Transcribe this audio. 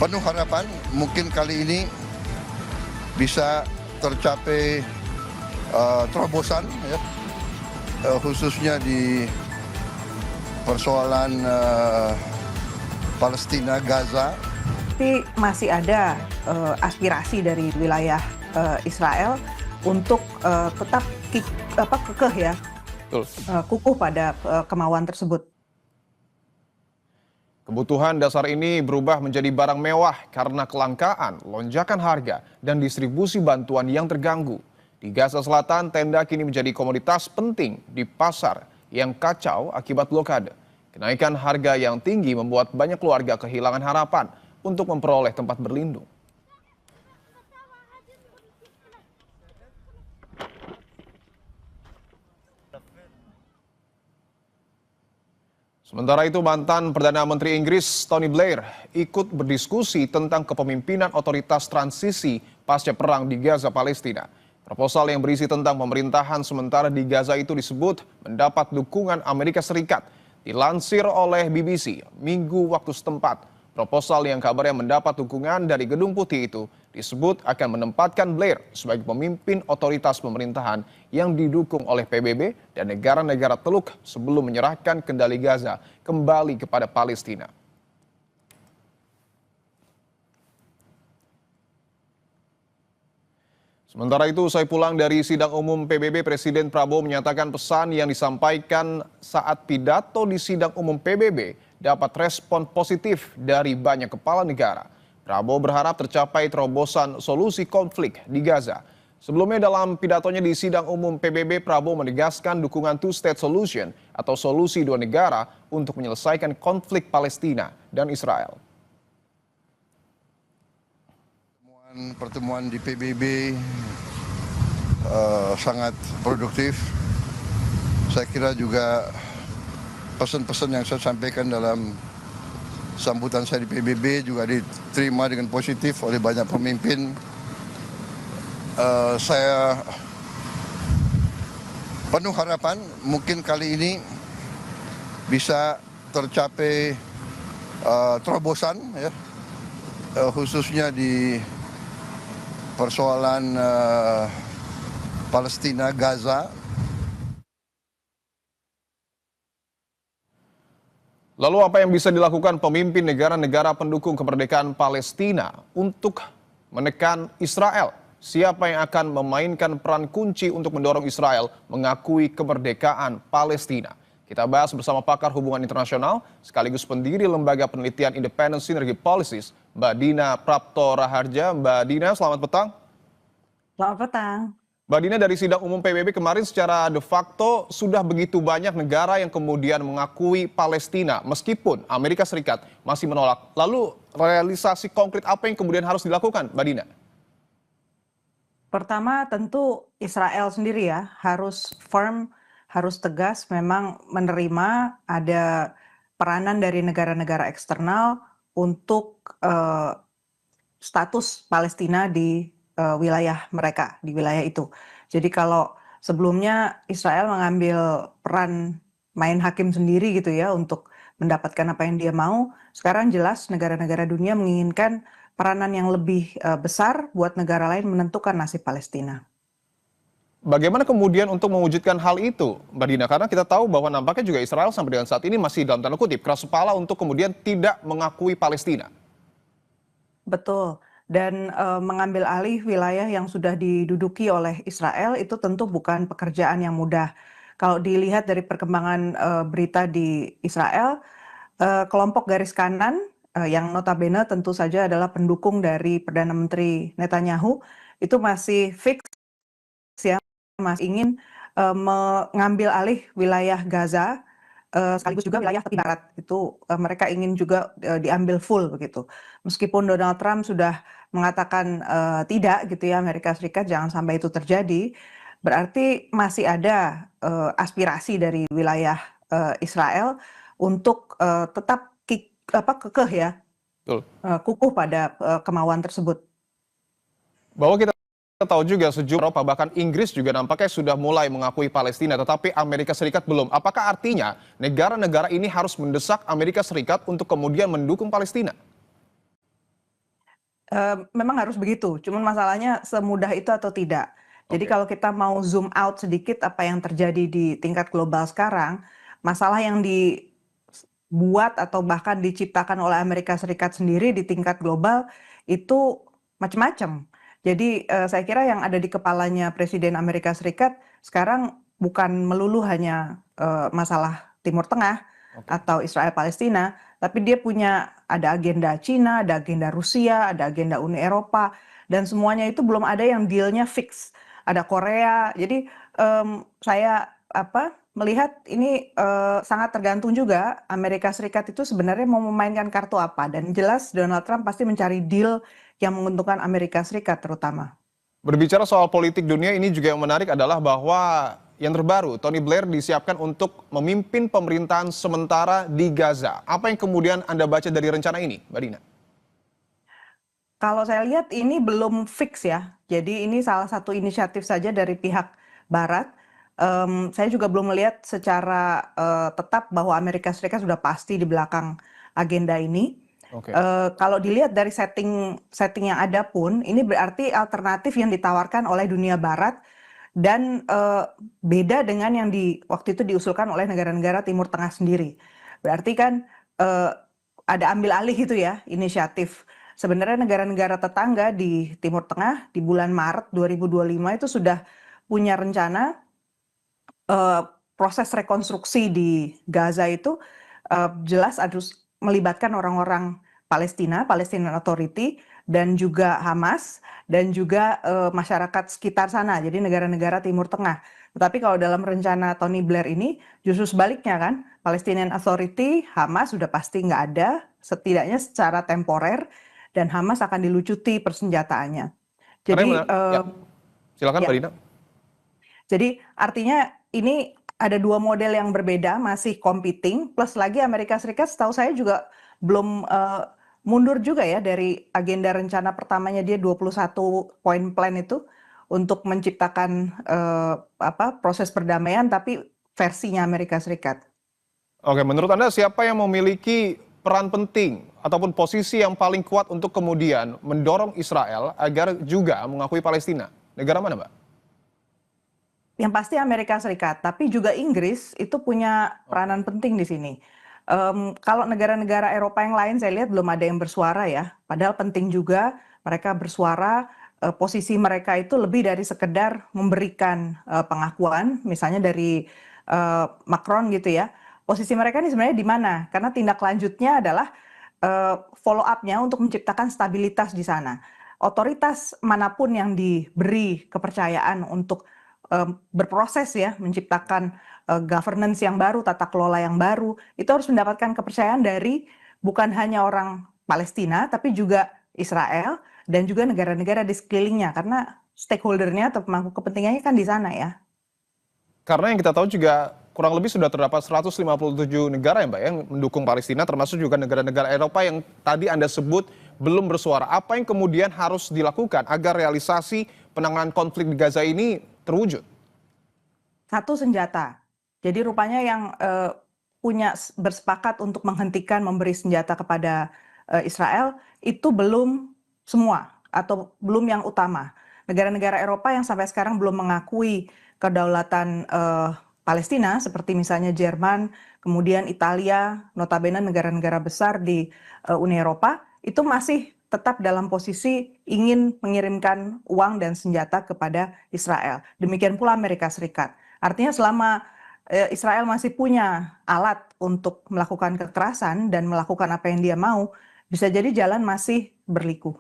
penuh harapan mungkin kali ini bisa tercapai terobosan ya, khususnya di persoalan Palestina, Gaza. Tapi masih ada aspirasi dari wilayah Israel untuk tetap kekeh ya, kukuh pada kemauan tersebut. Kebutuhan dasar ini berubah menjadi barang mewah karena kelangkaan, lonjakan harga, dan distribusi bantuan yang terganggu. Di Gaza Selatan, tenda kini menjadi komoditas penting di pasar yang kacau akibat blokade. Kenaikan harga yang tinggi membuat banyak keluarga kehilangan harapan untuk memperoleh tempat berlindung. Sementara itu, mantan Perdana Menteri Inggris Tony Blair ikut berdiskusi tentang kepemimpinan otoritas transisi pasca perang di Gaza, Palestina. Proposal yang berisi tentang pemerintahan sementara di Gaza itu disebut mendapat dukungan Amerika Serikat. Dilansir oleh BBC, Minggu waktu setempat, proposal yang kabarnya mendapat dukungan dari Gedung Putih itu disebut akan menempatkan Blair sebagai pemimpin otoritas pemerintahan yang didukung oleh PBB dan negara-negara Teluk sebelum menyerahkan kendali Gaza kembali kepada Palestina. Sementara itu, usai pulang dari sidang umum PBB, Presiden Prabowo menyatakan pesan yang disampaikan saat pidato di sidang umum PBB dapat respon positif dari banyak kepala negara. Prabowo berharap tercapai terobosan solusi konflik di Gaza. Sebelumnya dalam pidatonya di sidang umum PBB, Prabowo menegaskan dukungan two-state solution atau solusi dua negara untuk menyelesaikan konflik Palestina dan Israel. Pertemuan di PBB sangat produktif. Saya kira juga pesan-pesan yang saya sampaikan dalam sambutan saya di PBB juga diterima dengan positif oleh banyak pemimpin. Saya penuh harapan mungkin kali ini bisa tercapai terobosan ya, khususnya di persoalan Palestina, Gaza. Lalu apa yang bisa dilakukan pemimpin negara-negara pendukung kemerdekaan Palestina untuk menekan Israel? Siapa yang akan memainkan peran kunci untuk mendorong Israel mengakui kemerdekaan Palestina? Kita bahas bersama pakar hubungan internasional sekaligus pendiri Lembaga Penelitian Independent Synergy Policies, Mbak Dina Prapto Raharja. Mbak Dina, selamat petang. Selamat petang. Mbak Dina, dari sidang umum PBB kemarin secara de facto sudah begitu banyak negara yang kemudian mengakui Palestina meskipun Amerika Serikat masih menolak. Lalu realisasi konkret apa yang kemudian harus dilakukan, Mbak Dina? Pertama tentu Israel sendiri ya harus firm, harus tegas memang menerima ada peranan dari negara-negara eksternal untuk status Palestina di wilayah mereka, di wilayah itu. Jadi kalau sebelumnya Israel mengambil peran main hakim sendiri gitu ya untuk mendapatkan apa yang dia mau, sekarang jelas negara-negara dunia menginginkan peranan yang lebih besar buat negara lain menentukan nasib Palestina. Bagaimana kemudian untuk mewujudkan hal itu, Mbak Dina? Karena kita tahu bahwa nampaknya juga Israel sampai dengan saat ini masih dalam tanda kutip keras kepala untuk kemudian tidak mengakui Palestina. Betul. Dan mengambil alih wilayah yang sudah diduduki oleh Israel itu tentu bukan pekerjaan yang mudah. Kalau dilihat dari perkembangan berita di Israel, kelompok garis kanan yang notabene tentu saja adalah pendukung dari Perdana Menteri Netanyahu itu masih fix ya, masih ingin mengambil alih wilayah Gaza sekaligus juga wilayah tepi barat itu mereka ingin juga diambil full begitu. Meskipun Donald Trump sudah mengatakan tidak gitu ya, Amerika Serikat jangan sampai itu terjadi, berarti masih ada aspirasi dari wilayah Israel untuk tetap kekeh ya, kukuh pada kemauan tersebut. Bahwa kita tahu juga sejumlah Eropa bahkan Inggris juga nampaknya sudah mulai mengakui Palestina, tetapi Amerika Serikat belum. Apakah artinya negara-negara ini harus mendesak Amerika Serikat untuk kemudian mendukung Palestina? Memang harus begitu, cuman masalahnya semudah itu atau tidak. Jadi Oke. kalau kita mau zoom out sedikit apa yang terjadi di tingkat global sekarang, masalah yang dibuat atau bahkan diciptakan oleh Amerika Serikat sendiri di tingkat global itu macam-macam. Jadi, saya kira yang ada di kepalanya Presiden Amerika Serikat sekarang bukan melulu hanya, masalah Timur Tengah Oke. atau Israel Palestina, tapi dia punya ada agenda Cina, ada agenda Rusia, ada agenda Uni Eropa, dan semuanya itu belum ada yang deal-nya fix. Ada Korea, jadi saya melihat ini sangat tergantung juga Amerika Serikat itu sebenarnya mau memainkan kartu apa, dan jelas Donald Trump pasti mencari deal yang menguntungkan Amerika Serikat terutama. Berbicara soal politik dunia, ini juga yang menarik adalah bahwa yang terbaru, Tony Blair disiapkan untuk memimpin pemerintahan sementara di Gaza. Apa yang kemudian Anda baca dari rencana ini, Mbak Dina? Kalau saya lihat ini belum fix ya. Jadi ini salah satu inisiatif saja dari pihak barat. Saya juga belum melihat secara, tetap bahwa Amerika Serikat sudah pasti di belakang agenda ini. Oke. Kalau dilihat dari setting yang ada pun, ini berarti alternatif yang ditawarkan oleh dunia barat dan, beda dengan yang waktu itu diusulkan oleh negara-negara Timur Tengah sendiri. Berarti kan, ada ambil alih gitu ya, inisiatif. Sebenarnya negara-negara tetangga di Timur Tengah di bulan Maret 2025 itu sudah punya rencana, eee, proses rekonstruksi di Gaza itu, jelas harus melibatkan orang-orang Palestina, Palestinian Authority, dan juga Hamas, dan juga, masyarakat sekitar sana, jadi negara-negara Timur Tengah. Tetapi kalau dalam rencana Tony Blair ini justru sebaliknya kan, Palestinian Authority, Hamas sudah pasti nggak ada, setidaknya secara temporer, dan Hamas akan dilucuti persenjataannya. Karena yang Jadi, ya, silakan ya. Mbak Dina. Jadi artinya ini ada 2 model yang berbeda, masih competing, plus lagi Amerika Serikat setahu saya juga belum, mundur juga ya dari agenda rencana pertamanya dia 21 point plan itu, untuk menciptakan, proses perdamaian tapi versinya Amerika Serikat. Oke, menurut Anda siapa yang memiliki peran penting ataupun posisi yang paling kuat untuk kemudian mendorong Israel agar juga mengakui Palestina? Negara mana, Mbak? Yang pasti Amerika Serikat, tapi juga Inggris itu punya peranan penting di sini. Kalau negara-negara Eropa yang lain saya lihat belum ada yang bersuara ya, padahal penting juga mereka bersuara, posisi mereka itu lebih dari sekedar memberikan, pengakuan, misalnya dari, Macron gitu ya. Posisi mereka ini sebenarnya di mana? Karena tindak lanjutnya adalah, follow up-nya untuk menciptakan stabilitas di sana. Otoritas manapun yang diberi kepercayaan untuk berproses ya, menciptakan, governance yang baru, tata kelola yang baru, itu harus mendapatkan kepercayaan dari bukan hanya orang Palestina, tapi juga Israel dan juga negara-negara di sekelilingnya, karena stakeholder-nya atau pemangku kepentingannya kan di sana ya. Karena yang kita tahu juga kurang lebih sudah terdapat 157 negara ya Mbak yang mendukung Palestina, termasuk juga negara-negara Eropa yang tadi Anda sebut belum bersuara. Apa yang kemudian harus dilakukan agar realisasi penanganan konflik di Gaza ini terwujud? Satu, senjata. Jadi rupanya yang, bersepakat untuk menghentikan memberi senjata kepada, Israel, itu belum semua atau belum yang utama. Negara-negara Eropa yang sampai sekarang belum mengakui kedaulatan, Palestina seperti misalnya Jerman, kemudian Italia, notabene negara-negara besar di, Uni Eropa, itu masih tetap dalam posisi ingin mengirimkan uang dan senjata kepada Israel. Demikian pula Amerika Serikat. Artinya selama, Israel masih punya alat untuk melakukan kekerasan dan melakukan apa yang dia mau, bisa jadi jalan masih berliku.